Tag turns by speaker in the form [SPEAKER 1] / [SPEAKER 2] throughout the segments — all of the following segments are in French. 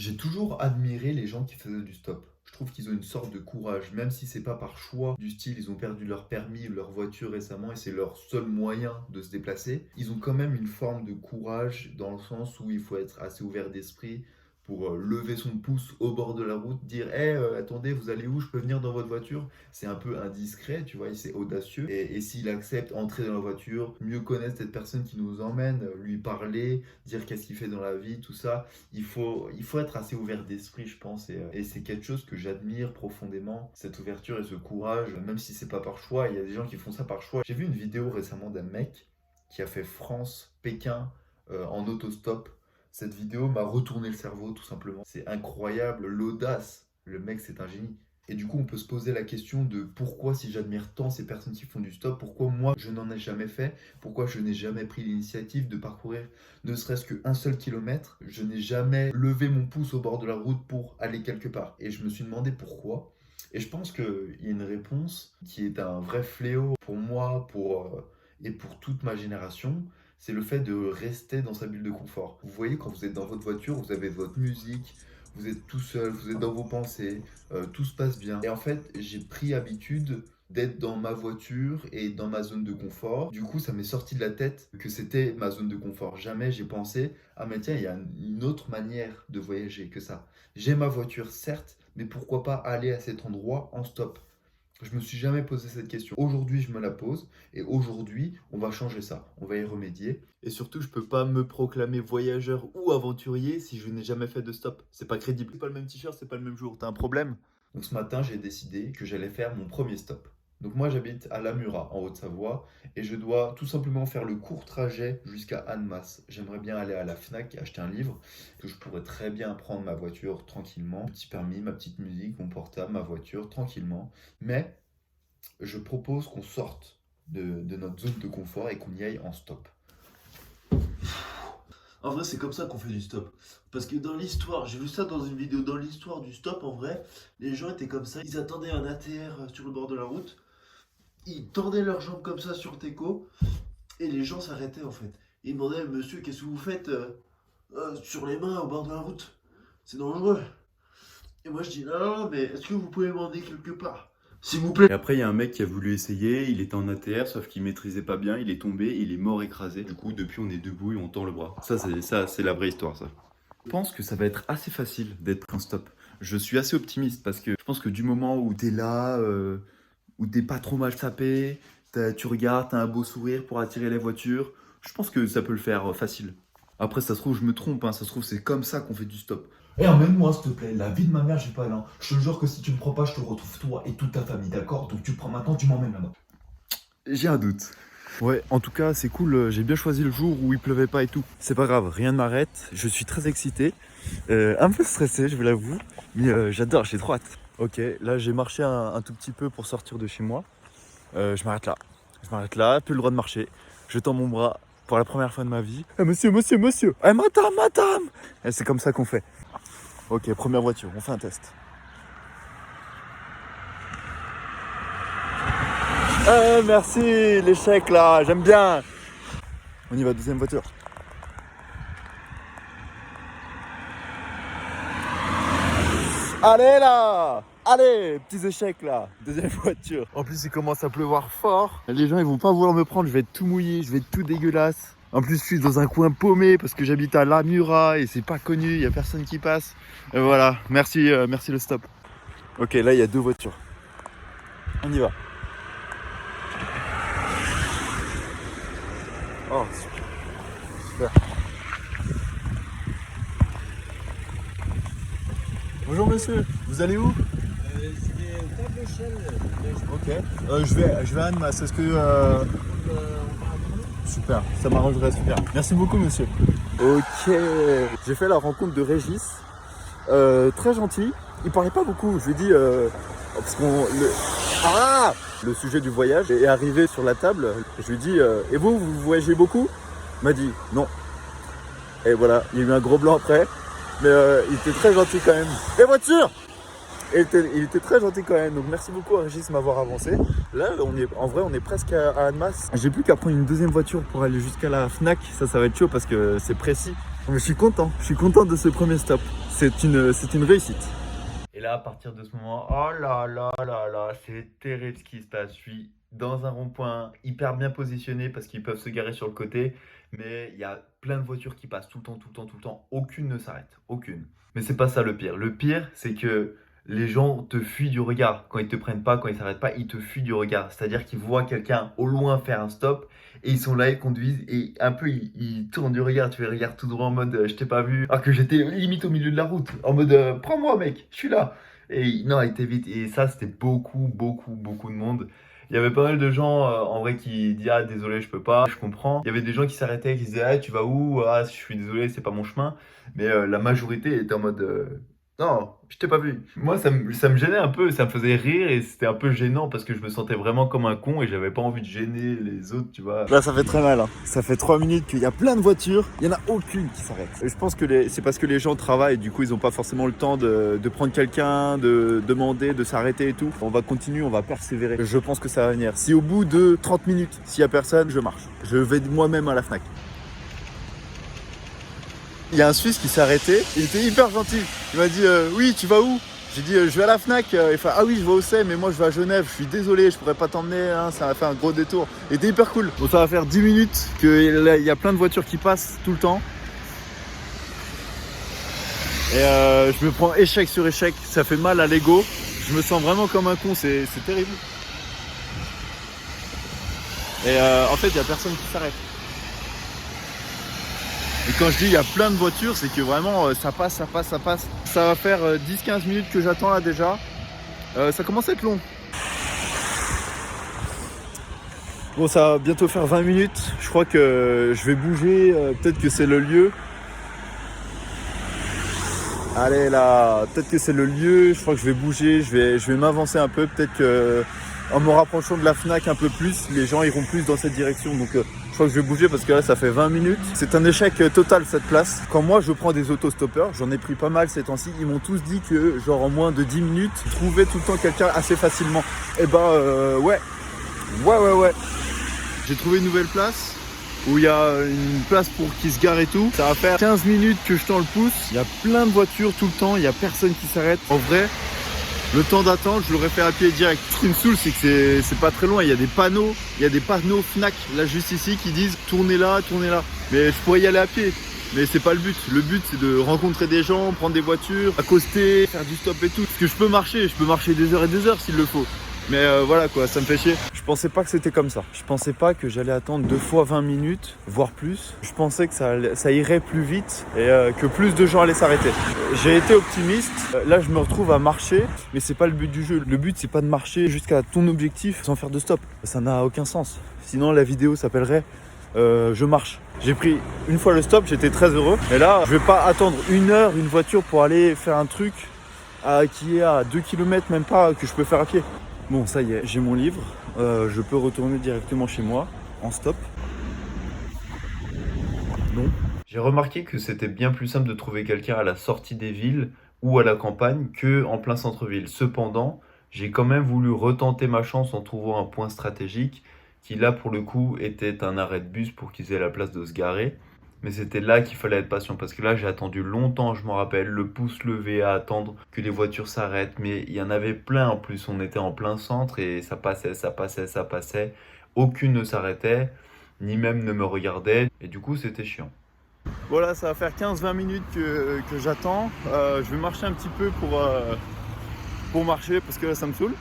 [SPEAKER 1] J'ai toujours admiré les gens qui faisaient du stop. Je trouve qu'ils ont une sorte de courage, même si c'est pas par choix du style, ils ont perdu leur permis ou leur voiture récemment et c'est leur seul moyen de se déplacer. Ils ont quand même une forme de courage dans le sens où il faut être assez ouvert d'esprit pour lever son pouce au bord de la route, dire «Hé, attendez, vous allez où? Je peux venir dans votre voiture?» C'est un peu indiscret, tu vois, c'est audacieux. Et s'il accepte entrer dans la voiture, mieux connaître cette personne qui nous emmène, lui parler, dire qu'est-ce qu'il fait dans la vie, tout ça, il faut être assez ouvert d'esprit, je pense, et c'est quelque chose que j'admire profondément, cette ouverture et ce courage, même si c'est pas par choix. Il y a des gens qui font ça par choix. J'ai vu une vidéo récemment d'un mec qui a fait France-Pékin en autostop. Cette vidéo m'a retourné le cerveau, tout simplement. C'est incroyable, l'audace. Le mec, c'est un génie. Et du coup, on peut se poser la question de pourquoi, si j'admire tant ces personnes qui font du stop, pourquoi moi, je n'en ai jamais fait, pourquoi je n'ai jamais pris l'initiative de parcourir ne serait-ce qu'un seul kilomètre, je n'ai jamais levé mon pouce au bord de la route pour aller quelque part. Et je me suis demandé pourquoi. Et je pense qu'il y a une réponse qui est un vrai fléau pour moi et pour toute ma génération. C'est le fait de rester dans sa bulle de confort. Vous voyez, quand vous êtes dans votre voiture, vous avez votre musique, vous êtes tout seul, vous êtes dans vos pensées, tout se passe bien. Et en fait, j'ai pris habitude d'être dans ma voiture et dans ma zone de confort. Du coup, ça m'est sorti de la tête que c'était ma zone de confort. Jamais j'ai pensé, ah mais tiens, il y a une autre manière de voyager que ça. J'ai ma voiture, certes, mais pourquoi pas aller à cet endroit en stop? Je me suis jamais posé cette question. Aujourd'hui, je me la pose et aujourd'hui, on va changer ça. On va y remédier. Et surtout, je peux pas me proclamer voyageur ou aventurier si je n'ai jamais fait de stop. C'est pas crédible. C'est pas le même t-shirt, c'est pas le même jour. T'as un problème? Donc ce matin, j'ai décidé que j'allais faire mon premier stop. Donc moi, j'habite à Lamura, en Haute-Savoie, et je dois tout simplement faire le court trajet jusqu'à Annemasse. J'aimerais bien aller à la Fnac acheter un livre, que je pourrais très bien prendre ma voiture tranquillement, petit permis, ma petite musique, mon portable, ma voiture tranquillement. Mais je propose qu'on sorte de notre zone de confort et qu'on y aille en stop.
[SPEAKER 2] En vrai, c'est comme ça qu'on fait du stop. Parce que dans l'histoire, j'ai vu ça dans une vidéo, dans l'histoire du stop, en vrai, les gens étaient comme ça, ils attendaient un ATR sur le bord de la route, ils tendaient leurs jambes comme ça sur le teco, et les gens s'arrêtaient en fait. Ils demandaient, monsieur, qu'est-ce que vous faites sur les mains au bord de la route? C'est dangereux. Et moi je dis, non, non, mais est-ce que vous pouvez m'emmener quelque part? S'il vous plaît.
[SPEAKER 3] Et après, il y a un mec qui a voulu essayer, il était en ATR, sauf qu'il maîtrisait pas bien, il est tombé, il est mort écrasé. Du coup, depuis, on est debout et on tend le bras. Ça, c'est la vraie histoire, ça. Je pense que ça va être assez facile d'être en stop. Je suis assez optimiste parce que je pense que du moment où t'es là, où t'es pas trop mal sapé, tu regardes, t'as un beau sourire pour attirer les voitures, je pense que ça peut le faire facile. Après, ça se trouve, je me trompe, hein, ça se trouve, c'est comme ça qu'on fait du stop.
[SPEAKER 1] Et emmène-moi, s'il te plaît. La vie de ma mère, j'ai pas là. Je te jure que si tu me prends pas, je te retrouve toi et toute ta famille, d'accord? Donc tu prends maintenant, tu m'emmènes là-bas.
[SPEAKER 3] J'ai un doute. Ouais, en tout cas, c'est cool. J'ai bien choisi le jour où il pleuvait pas et tout. C'est pas grave, rien ne m'arrête. Je suis très excité. Un peu stressé, je vous l'avoue. Mais j'adore, j'ai trop hâte. Ok, là, j'ai marché un tout petit peu pour sortir de chez moi. Je m'arrête là. Je m'arrête là, plus le droit de marcher. Je tends mon bras pour la première fois de ma vie. Eh, monsieur, monsieur, monsieur. Eh, madame, madame. Eh, c'est comme ça qu'on fait. Ok, première voiture, on fait un test. Merci, l'échec là, j'aime bien. On y va, deuxième voiture. Allez là. Allez, petits échecs là, deuxième voiture. En plus, il commence à pleuvoir fort. Les gens, ils vont pas vouloir me prendre, je vais être tout mouillé, je vais être tout dégueulasse. En plus, je suis dans un coin paumé parce que j'habite à Lamura et c'est pas connu, il y a personne qui passe. Et voilà, merci, merci le stop. Ok, là, il y a deux voitures. On y va. Oh, super. Bonjour monsieur, vous allez où?
[SPEAKER 4] Je vais au Cap d'échelle.
[SPEAKER 3] Ok. Je vais à Annemasse, est-ce que... Super, ça m'arrangerait super. Merci beaucoup monsieur. Ok. J'ai fait la rencontre de Régis. Très gentil. Il parlait pas beaucoup, je lui ai dit... parce qu'on... Le sujet du voyage est arrivé sur la table. Je lui ai dit, et vous voyagez beaucoup? Il m'a dit, non. Et voilà, il y a eu un gros blanc après. Mais il était très gentil quand même. Et voiture! Il était très gentil quand même. Donc merci beaucoup à Régis de m'avoir avancé. Là, en vrai, on est presque à Annemasse. J'ai plus qu'à prendre une deuxième voiture pour aller jusqu'à la Fnac. Ça va être chaud parce que c'est précis. Mais je suis content de ce premier stop. C'est une réussite.
[SPEAKER 1] Et là, à partir de ce moment, oh là là là là, c'est terrible ce qui se passe. Je suis dans un rond-point hyper bien positionné parce qu'ils peuvent se garer sur le côté, mais il y a plein de voitures qui passent tout le temps, tout le temps, tout le temps. Aucune ne s'arrête, aucune. Mais c'est pas ça le pire. Le pire, c'est que les gens te fuient du regard. Quand ils te prennent pas, quand ils s'arrêtent pas, ils te fuient du regard. C'est-à-dire qu'ils voient quelqu'un au loin faire un stop et ils sont là, ils conduisent et un peu ils tournent du regard. Tu les regardes tout droit en mode je t'ai pas vu. Alors que j'étais limite au milieu de la route en mode prends-moi mec, je suis là. Et non, ils t'évitent. Et ça, c'était beaucoup de monde. Il y avait pas mal de gens en vrai qui disaient ah désolé je peux pas, je comprends. Il y avait des gens qui s'arrêtaient, qui disaient ah tu vas où, ah je suis désolé c'est pas mon chemin. Mais la majorité était en mode non, je t'ai pas vu. Moi, ça me gênait un peu, ça me faisait rire et c'était un peu gênant parce que je me sentais vraiment comme un con et j'avais pas envie de gêner les autres, tu vois.
[SPEAKER 3] Là, ça fait très mal. Hein. Ça fait 3 minutes qu'il y a plein de voitures, il n'y en a aucune qui s'arrête. Et je pense que c'est parce que les gens travaillent, du coup, ils n'ont pas forcément le temps de prendre quelqu'un, de demander, de s'arrêter et tout. On va continuer, on va persévérer. Je pense que ça va venir. Si au bout de 30 minutes, s'il n'y a personne, je marche. Je vais moi-même à la Fnac. Il y a un Suisse qui s'est arrêté, il était hyper gentil. Il m'a dit oui, tu vas où? J'ai dit je vais à la Fnac. Il fait ah oui, je vais au CEM, mais moi je vais à Genève. Je suis désolé, je pourrais pas t'emmener, hein, ça m'a fait un gros détour. Il était hyper cool. Bon, ça va faire 10 minutes qu'il y a plein de voitures qui passent tout le temps. Et je me prends échec sur échec, ça fait mal à l'ego. Je me sens vraiment comme un con, c'est terrible. Et en fait, il n'y a personne qui s'arrête. Et quand je dis il y a plein de voitures, c'est que vraiment ça passe. Ça va faire 10-15 minutes que j'attends là déjà. Ça commence à être long. Bon, ça va bientôt faire 20 minutes. Je crois que je vais bouger. Peut-être que c'est le lieu. Allez là, peut-être que c'est le lieu. Je crois que je vais bouger. Je vais m'avancer un peu. Peut-être que en me rapprochant de la Fnac un peu plus, les gens iront plus dans cette direction. Donc je crois que je vais bouger parce que là ça fait 20 minutes. C'est un échec total cette place. Quand moi je prends des autostoppeurs, j'en ai pris pas mal ces temps-ci, ils m'ont tous dit que genre en moins de 10 minutes, je trouvais tout le temps quelqu'un assez facilement. Et ouais. J'ai trouvé une nouvelle place où il y a une place pour qui se gare et tout. Ça va faire 15 minutes que je tends le pouce. Il y a plein de voitures tout le temps, il n'y a personne qui s'arrête. En vrai, le temps d'attente, je l'aurais fait à pied direct. Ce qui me saoule, c'est que c'est pas très loin. Il y a des panneaux Fnac, là juste ici, qui disent tournez là. Mais je pourrais y aller à pied. Mais c'est pas le but. Le but, c'est de rencontrer des gens, prendre des voitures, accoster, faire du stop et tout. Parce que je peux marcher des heures et des heures s'il le faut. Mais voilà quoi, ça me fait chier. Je pensais pas que c'était comme ça. Je pensais pas que j'allais attendre 2 fois 20 minutes, voire plus. Je pensais que ça irait plus vite et que plus de gens allaient s'arrêter. J'ai été optimiste. Là, je me retrouve à marcher, mais c'est pas le but du jeu. Le but, c'est pas de marcher jusqu'à ton objectif sans faire de stop. Ça n'a aucun sens. Sinon, la vidéo s'appellerait je marche. J'ai pris une fois le stop, j'étais très heureux. Et là, je vais pas attendre 1 heure une voiture pour aller faire un truc qui est à 2 km, même pas, que je peux faire à pied. Bon, ça y est, j'ai mon livre. Je peux retourner directement chez moi en stop.
[SPEAKER 1] Non. J'ai remarqué que c'était bien plus simple de trouver quelqu'un à la sortie des villes ou à la campagne que en plein centre-ville. Cependant, j'ai quand même voulu retenter ma chance en trouvant un point stratégique qui là pour le coup était un arrêt de bus pour qu'ils aient la place de se garer. Mais c'était là qu'il fallait être patient parce que là j'ai attendu longtemps, je m'en rappelle, le pouce levé à attendre que les voitures s'arrêtent. Mais il y en avait plein en plus, on était en plein centre et ça passait. Aucune ne s'arrêtait, ni même ne me regardait et du coup c'était chiant.
[SPEAKER 3] Voilà, ça va faire 15-20 minutes que j'attends. Je vais marcher un petit peu pour marcher parce que là ça me saoule.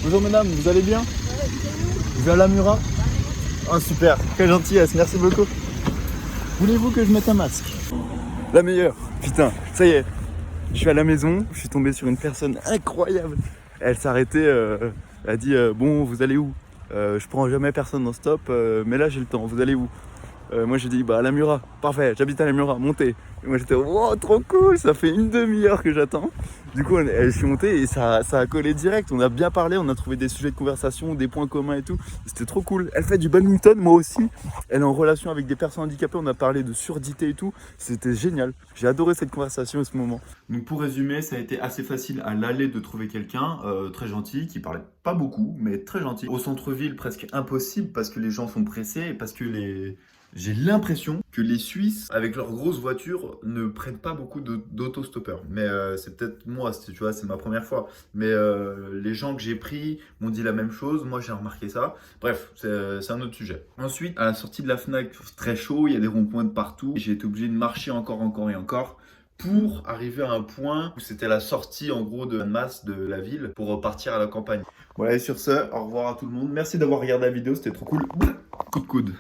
[SPEAKER 3] Bonjour madame, vous allez bien? Je vais à la Murat. Ah super, quelle gentillesse, merci beaucoup. Voulez-vous que je mette un masque? La meilleure, putain, ça y est. Je suis à la maison, je suis tombé sur une personne incroyable. Elle s'est arrêtée, elle a dit bon vous allez où? Je prends jamais personne en stop, mais là j'ai le temps, vous allez où? Moi j'ai dit bah à la Mura, parfait, j'habite à la Mura, montez. Et moi j'étais wow, trop cool, ça fait une demi-heure que j'attends. Du coup je suis monté et ça a collé direct, on a bien parlé, on a trouvé des sujets de conversation, des points communs et tout. C'était trop cool. Elle fait du badminton, moi aussi. Elle est en relation avec des personnes handicapées, on a parlé de surdité et tout. C'était génial. J'ai adoré cette conversation et ce moment. Donc pour résumer, ça a été assez facile à l'aller de trouver quelqu'un très gentil, qui parlait pas beaucoup, mais très gentil. Au centre-ville, presque impossible parce que les gens sont pressés et parce que j'ai l'impression que les Suisses, avec leurs grosses voitures, ne prennent pas beaucoup d'autostoppeurs. Mais c'est peut-être moi, tu vois, c'est ma première fois. Mais les gens que j'ai pris m'ont dit la même chose. Moi, j'ai remarqué ça. Bref, c'est un autre sujet. Ensuite, à la sortie de la Fnac, très chaud, il y a des ronds-points de partout. J'ai été obligé de marcher encore et encore pour arriver à un point où c'était la sortie en gros de la masse de la ville pour repartir à la campagne. Voilà, et sur ce, au revoir à tout le monde. Merci d'avoir regardé la vidéo, c'était trop cool. Coup de coude.